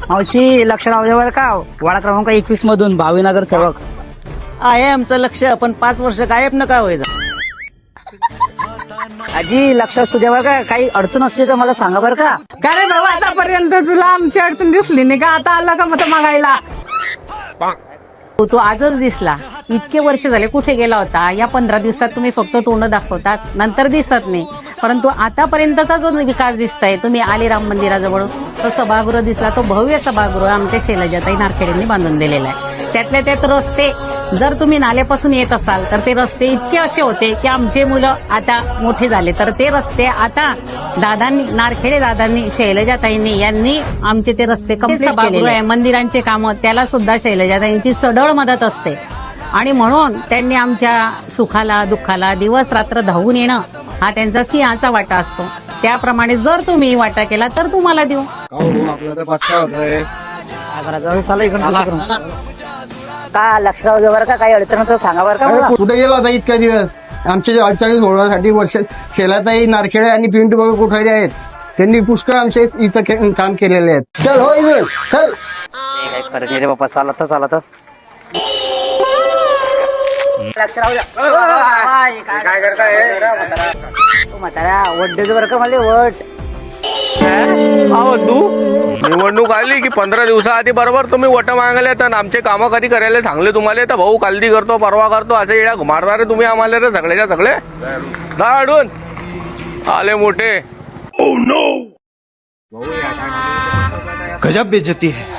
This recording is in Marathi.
मावशी लक्ष राहू दे बरं का. वाडा क्रमांक 21 मधून भावीनगर सेवक आहे आमचं लक्ष, पण 5 वर्ष गायब नका व्हायचं. आजी लक्ष असू दे बरं का. काही अडचण असली तर मला सांगा बरं का. का रे भाऊ, आतापर्यंत तुला आमची अडचण दिसली नाही का? आता आला का मग मागायला? तो आजच दिसला. इतके वर्ष झाले कुठे गेला होता? या 15 दिवसात तुम्ही फक्त तोंड दाखवतात, नंतर दिसत नाही. परंतु आतापर्यंतचा जो विकास दिसताय, तुम्ही आले राम मंदिराजवळ, तो सभागृह दिसला, तो भव्य सभागृह आमच्या शैलजाताई नारखेडेंनी बांधून दिलेला आहे. त्यातल्या त्यात रस्ते, जर तुम्ही नाल्यापासून येत असाल तर ते रस्ते इतके असे होते की आमचे मुलं आता मोठे झाले तर ते रस्ते आता दादांनी, नारखेडे दादांनी, शैलजाताईंनी यांनी आमचे ते रस्ते कंप्लीट केलेले आहे. मंदिरांचे कामं, त्याला सुद्धा शैलजाताईंची सढळ मदत असते. आणि म्हणून त्यांनी आमच्या सुखाला दुःखाला दिवस रात्र धावून येणं हा त्यांचा सिंहाचा वाटा असतो. त्याप्रमाणे जर तुम्ही वाटा केला तर तुम्हाला देऊ. का लक्ष राहू दे बरं का. काही अडचण तर सांगा बरं का मला. कुठे गेला होता इतक्या दिवस? आमच्या अडचणी सोडवण्यासाठी वर्ष शेलाताई नारखेडे आणि पिंटू बाबा कोठारी आहेत. त्यांनी पुष्कळ आमच्या इथं काम केलेले आहेत. चल हो इथं चल. काही फरक नाही रे बाप्पा. चालत लक्ष राहू द्या. काय करताय म्हातारा? वट देतो बरं का मला. वट तू निवडणूक आली की 15 दिवसाआधी बरोबर तुम्ही वट मागायला तर आमचे कामं कधी करायला सांगले तुम्हाला. तर भाऊ कालदी करतो, परवा करतो, असे येड्या मारणारे तुम्ही आम्हाला रे सगळ्याच्या सगळे. दाडून आले मोठे. गजब बेइज्जती है.